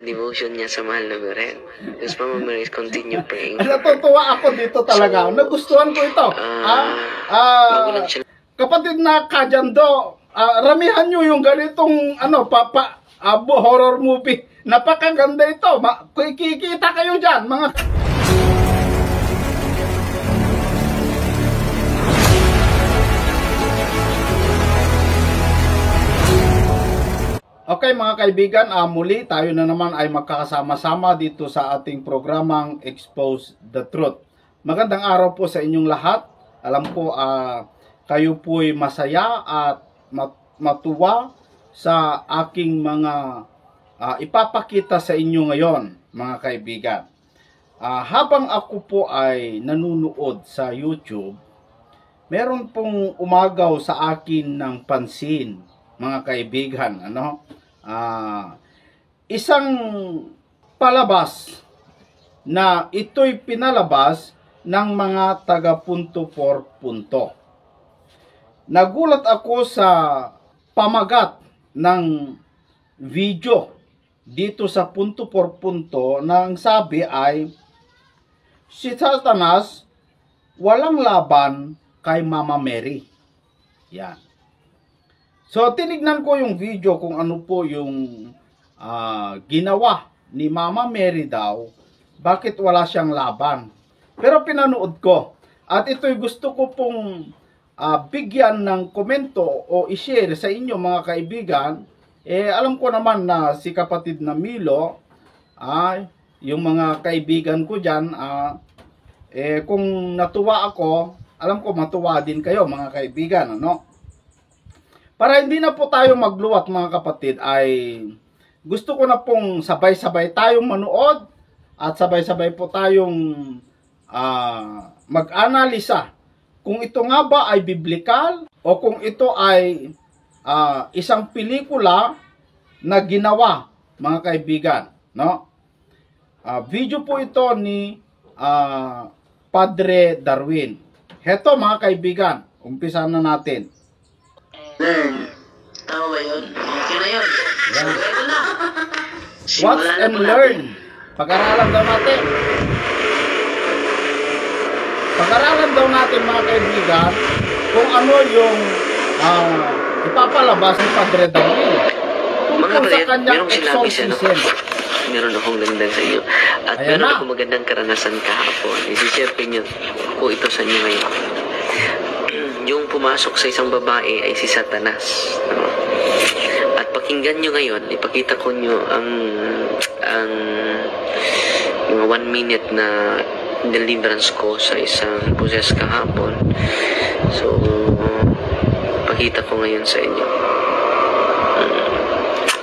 Devotion niya sa mahal na beret. Tapos Mama Mary is continue praying. Natutuwa ako dito talaga. So, nagustuhan ko ito. Kapatid na kadyando, ramihan nyo yung ganitong horror movie. Napakaganda ito. Kikita kayo dyan, mga... Okay mga kaibigan, muli tayo na naman ay magkakasama-sama dito sa ating programang Expose the Truth. Magandang araw po sa inyong lahat. Alam ko kayo po'y masaya at matuwa sa aking mga ipapakita sa inyo ngayon mga kaibigan. Habang ako po ay nanunood sa YouTube, meron pong umagaw sa akin ng pansin mga kaibigan, isang palabas na ito'y pinalabas ng mga taga punto por punto. Nagulat ako sa pamagat ng video dito sa punto por punto nang sabi ay si Satanas walang laban kay Mama Mary. Yan. So, tinignan ko yung video kung ano po yung ginawa ni Mama Mary daw. Bakit wala siyang laban? Pero pinanood ko. At ito'y gusto ko pong bigyan ng komento o i-share sa inyo mga kaibigan. Alam ko naman na si kapatid na Milo, yung mga kaibigan ko dyan, kung natuwa ako, alam ko matuwa din kayo mga kaibigan, Para hindi na po tayo magluwat mga kapatid, ay gusto ko na pong sabay-sabay tayong manood at sabay-sabay po tayong mag-analisa kung ito nga ba ay biblical o kung ito ay isang pelikula na ginawa mga kaibigan. Video po ito ni Padre Darwin. Heto mga kaibigan, umpisa na natin. Learn. Tama ba yun? Okay na yun. Ito na. Watch and learn. Pag-aralan daw natin. Pag-aralan daw natin mga kaibigan kung ano yung ipapalabas ni Padre Darwin. Tungkol sa kanyang exorcism. Meron akong landang sa inyo. At meron akong magandang karanasan kahapon. Isishare niyo ko ito sa inyo ngayon. Yung pumasok sa isang babae ay si Satanas. At pakinggan nyo ngayon, ipakita ko nyo ang mga 1 minute na deliverance ko sa isang possessed kahapon. So, pakita ko ngayon sa inyo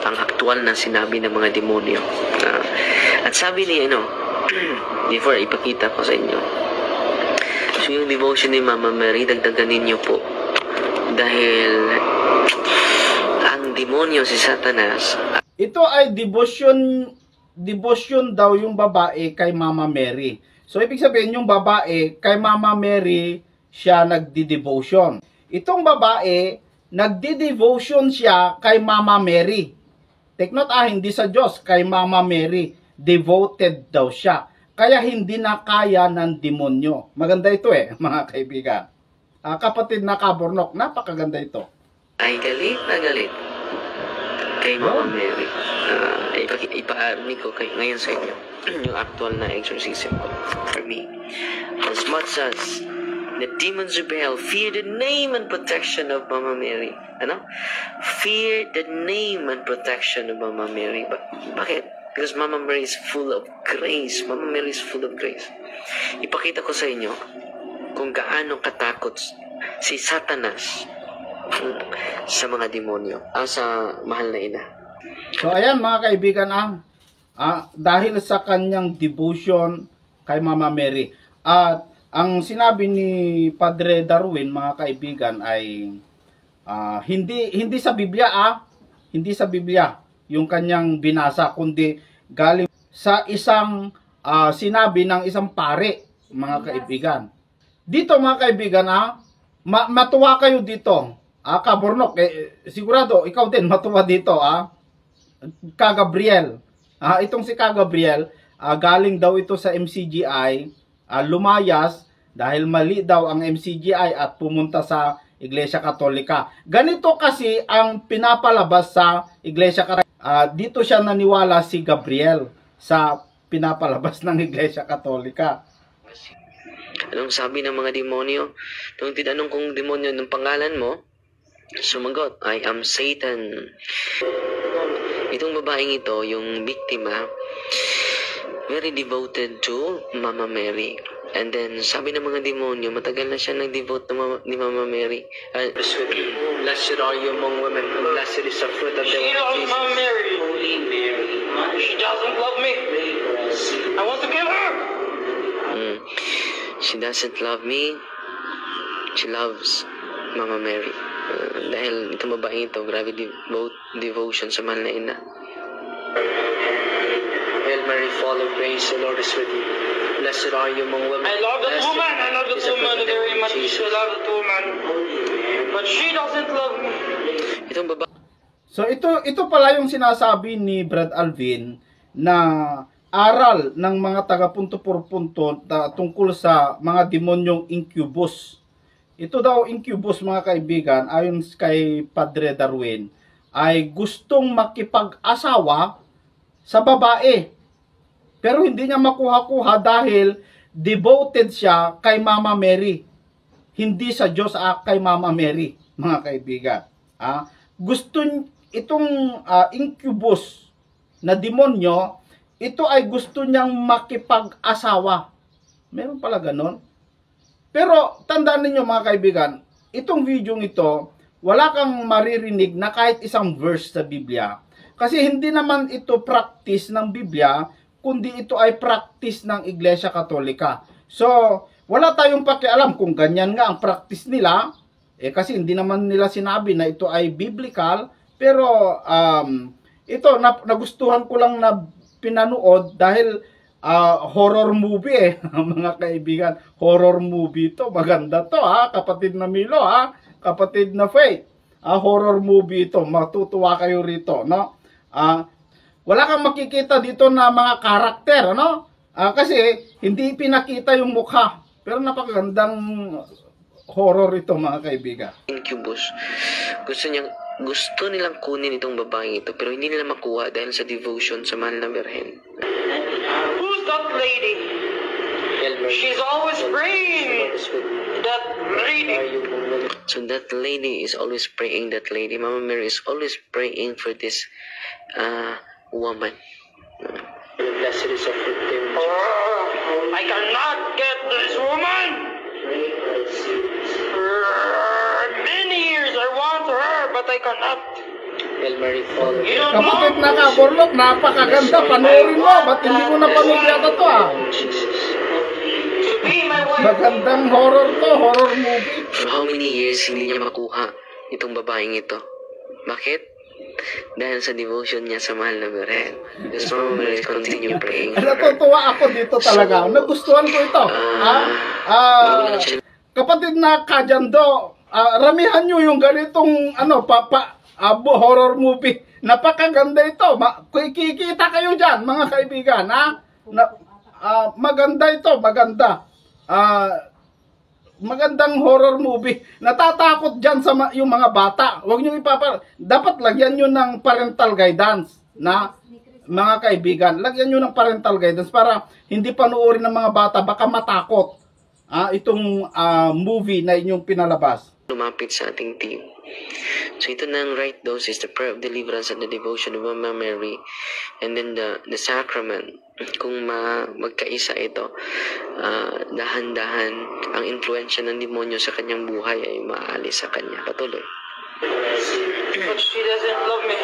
ang aktual na sinabi ng mga demonyo. At sabi ni before ipakita ko sa inyo, so yung devotion ni Mama Mary, dagdagan ninyo po. Dahil ang demonyo si Satanas. Ito ay devotion daw yung babae kay Mama Mary. So ibig sabihin yung babae kay Mama Mary siya nagdi-devotion. Itong babae nagdi-devotion siya kay Mama Mary. Take note hindi sa Diyos, kay Mama Mary. Devoted daw siya. Kaya hindi na kaya ng demonyo. Maganda ito mga kaibigan. Kapatid na Kabornok, napakaganda ito. Ay galit na galit kay Mama Mary. Ipaarni ko ngayon sa inyo yung actual na exorcism ko. For me, as much as the demons rebel, fear the name and protection of Mama Mary. Fear the name and protection of Mama Mary. Bakit? Because Mama Mary is full of grace. Mama Mary is full of grace. Ipakita ko sa inyo kung gaano katakot si Satanas sa mga demonyo, sa mahal na ina. So ayan mga kaibigan, dahil sa kanyang devotion kay Mama Mary. At ang sinabi ni Padre Darwin mga kaibigan ay hindi sa Biblia, hindi sa Biblia yung kanyang binasa, kundi galing sa isang sinabi ng isang pare mga kaibigan. Dito mga kaibigan, matuwa kayo dito. Kabornok, sigurado ikaw din matuwa dito. Ka Gabriel, Itong si Ka Gabriel, galing daw ito sa MCGI, lumayas dahil mali daw ang MCGI at pumunta sa Iglesia Katolika. Ganito kasi ang pinapalabas sa Iglesia Katolika. Dito siya naniwala si Gabriel sa pinapalabas ng Iglesia Katolika. Anong sabi ng mga demonyo? Nung tinanong kong demonyo ng pangalan mo, sumagot, I am Satan. Itong babaeng ito, yung biktima, very devoted to Mama Mary. And then, sabi ng mga demonyo, matagal na siya nag-devote ni Mama Mary. Blessed are you among women, and blessed is the fruit of the womb. She loves Mama Mary. Holy Mary. She doesn't love me. I want to kill her. She doesn't love me. She loves Mama Mary. Dahil itong babaeng ito, grabe devotion sa mahal na ina. Hail Mary, full of grace, the Lord is with you. Blessed are you among women. I love that woman. I love that woman very much. I love that woman. But she doesn't love me. Itong babae. So ito pala yung sinasabi ni Brad Alvin na aral ng mga taga punto por punto tungkol sa mga demonyong incubus. Ito daw incubus, mga kaibigan, ayon kay Padre Darwin, ay gustong makipag-asawa sa babae. Pero hindi niya makuha-kuha dahil devoted siya kay Mama Mary. Hindi sa Diyos, kay Mama Mary, mga kaibigan. Gusto itong incubus na demonyo, ito ay gusto niyang makipag-asawa. Meron pala ganon. Pero tandaan ninyo, mga kaibigan, itong video ito, wala kang maririnig na kahit isang verse sa Biblia. Kasi hindi naman ito practice ng Biblia, kundi ito ay practice ng Iglesia Katolika. So, wala tayong pakialam kung ganyan nga ang practice nila, kasi hindi naman nila sinabi na ito ay biblical, pero ito, nagustuhan ko lang na pinanood dahil horror movie mga kaibigan. Horror movie ito. Maganda to kapatid na Milo, kapatid na Faith. Horror movie ito. Matutuwa kayo rito, no? Wala kang makikita dito na mga karakter, no? Kasi hindi pinakita yung mukha. Pero napakagandang horror ito, mga kaibigan. Incubus. Gusto nilang kunin itong babaeng ito, pero hindi nila makuha dahil sa devotion sa mahal na Birhen. Who's that lady? She's always praying. That lady. So that lady is always praying, that lady. Mama Mary is always praying for this woman. Blessed is the fruit of the womb. I cannot get this woman. Many years I want her, but I cannot. Hail Mary, full of You don't Kapatid know. na Kaborlok, napakaganda. Panoorin mo. Ba't hindi mo napanood yata to, To be my wife. Magandang horror to. Horror movie. For how many years hindi niya makuha itong babaeng ito? Bakit? Dahil sa devotion niya sa mahal na Birhen. Because Mama Mary continue praying. Natutuwa ako dito talaga. Nagustuhan ko ito. Kapatid na Kajando, ramihan nyo yung ganitong horror movie. Napakaganda ito. Kikita kayo dyan, mga kaibigan. Maganda ito, maganda. Magandang horror movie. Natatakot dyan sa yung mga bata. Huwag nyo dapat lagyan nyo ng parental guidance, na mga kaibigan. Lagyan nyo ng parental guidance para hindi panoorin ng mga bata, baka matakot itong movie na inyong pinalabas. Lumapit sa ating team. So ito na ang right dose is the prayer of deliverance and the devotion of Mama Mary. And then the sacrament. Kung magkaisa ito, dahan-dahan ang influensya ng demonyo sa kanyang buhay ay maalis sa kanya. Patuloy. But she doesn't love me.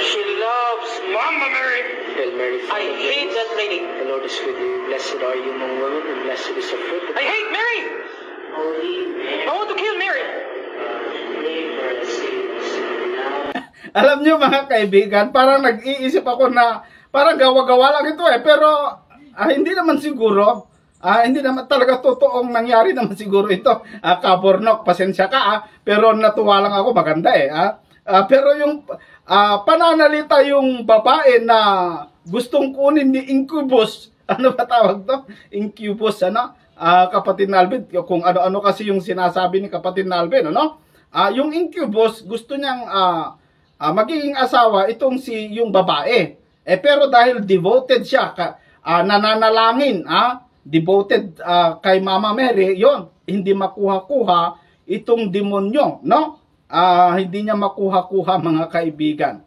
She loves Mama Mary. Hail Mary, full I of hate grace. that lady. The Lord is with you. Blessed are you among women, and blessed is the fruit of I hate Mary. I want to kill Mary. Alam nyo, mga kaibigan, parang nag-iisip ako na parang gawa-gawa lang ito pero hindi naman siguro, hindi naman talaga totoong nangyari naman siguro ito. Kabornok, pasensya ka pero natuwa lang ako, maganda Pero yung pananalita yung babae na gustong kunin ni Incubus, ano ba tawag to? Incubus, ano? Kapatid na Alvin, kung ano-ano kasi yung sinasabi ni kapatid na Alvin, ano? Yung Incubus, gusto niyang magiging asawa itong yung babae. Pero dahil devoted siya, nananalangin, devoted kay Mama Mary, yon hindi makuha-kuha itong demonyo, no? Hindi niya makuha-kuha, mga kaibigan.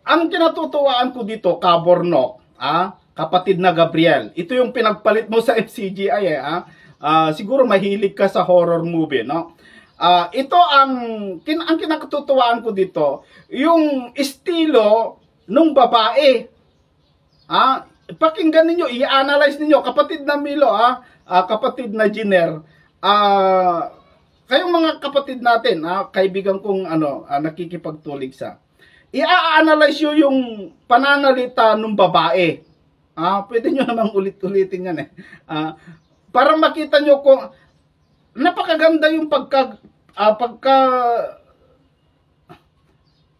Ang kinatutuwaan ko dito, Kabornok, kapatid na Gabriel, ito yung pinagpalit mo sa FCGI, siguro mahilig ka sa horror movie, no? Ito ang kinatutuwaan ko dito, yung estilo nung babae. Pakinggan ninyo, i-analyze ninyo, kapatid na Milo, kapatid na Giner, kayong mga kapatid natin, kaibigan kong nakikipagtulig sa, i-analyze nyo yung pananalita ng babae. Pwede nyo namang ulit-ulitin yan para makita nyo kung napakaganda yung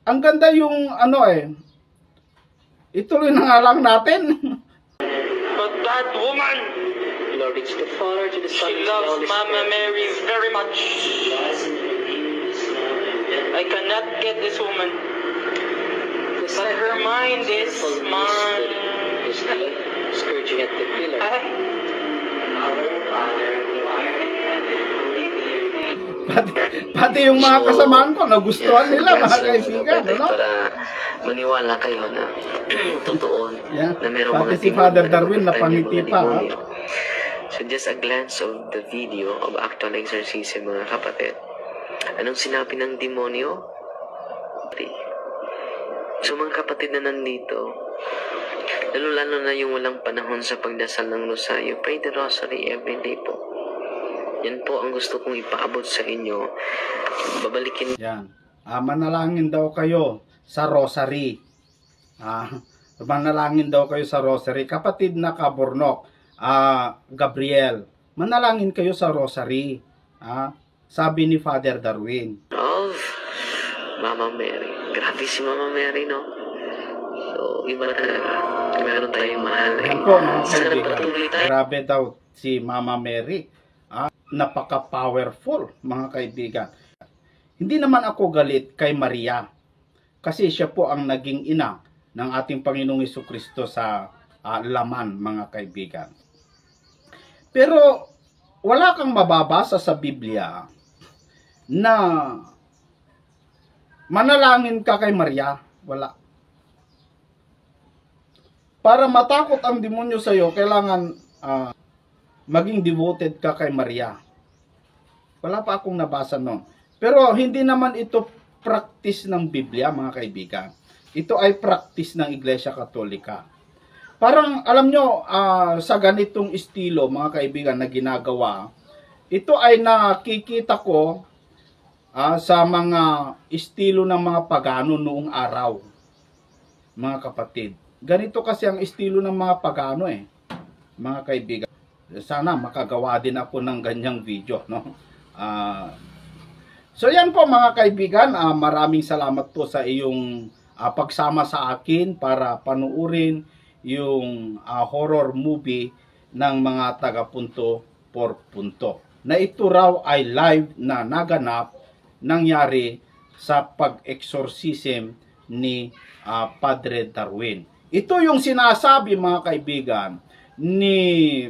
ang ganda yung ituloy na nga lang natin. But that woman, Lord, it's the Father, to the Son, she and to the loves Holy Mama Spirit. Mary very much. I cannot get this woman. But her mind is Scourging at the pillar. Pati yung mga kasamaan ko, nagustuhan nila, mga kaibigan, ano? Para maniwala kayo na totoo na merong Pati mga si Father demonyo, Darwin na napangiti pa, demonyo. So just a glance of the video of actual exorcism, mga kapatid. Anong sinabi ng demonyo? So mga kapatid na nandito, lalo na yung walang panahon sa pagdasal ng rosaryo, pray the rosary every day po. Yan po ang gusto kong ipaabot sa inyo. Babalikin. Yan. Manalangin daw kayo sa rosary. Manalangin daw kayo sa rosary. Kapatid na Kabornok, Gabriel, manalangin kayo sa rosary. Sabi ni Father Darwin. Of Mama Mary. Grabe si Mama Mary, no? So, iba talaga. Meron tayong mahal. Yan po, mga Sana kaibigan. patuloy tayo. Grabe daw si Mama Mary. Napaka-powerful, mga kaibigan. Hindi naman ako galit kay Maria. Kasi siya po ang naging ina ng ating Panginoong Jesucristo sa laman, mga kaibigan. Pero wala kang mababasa sa Biblia na manalangin ka kay Maria. Wala. Para matakot ang demonyo sa iyo, kailangan maging devoted ka kay Maria. Wala pa akong nabasa noon. Pero hindi naman ito practice ng Biblia, mga kaibigan. Ito ay practice ng Iglesia Katolika. Parang, alam nyo, sa ganitong estilo, mga kaibigan, na ginagawa, ito ay nakikita ko sa mga estilo ng mga pagano noong araw, mga kapatid. Ganito kasi ang estilo ng mga pagano, mga kaibigan. Sana makagawa din ako ng ganyang video, no? So yan po, mga kaibigan, maraming salamat po sa iyong pagsama sa akin para panuurin yung horror movie ng mga taga-punto por punto. Na ito raw ay live na naganap, nangyari sa pag-exorcism ni Padre Darwin. Ito yung sinasabi, mga kaibigan, ni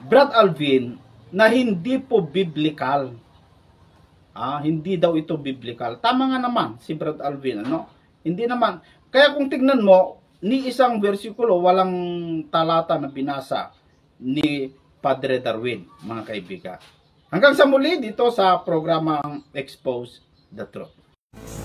Brad Alvin na hindi po biblical. Hindi daw ito biblical. Tama nga naman si Brad Alvin, ano? Hindi naman. Kaya kung tignan mo, ni isang versikulo walang talata na binasa ni Padre Darwin, mga kaibigan. Hanggang sa muli dito sa programang Expose the Truth.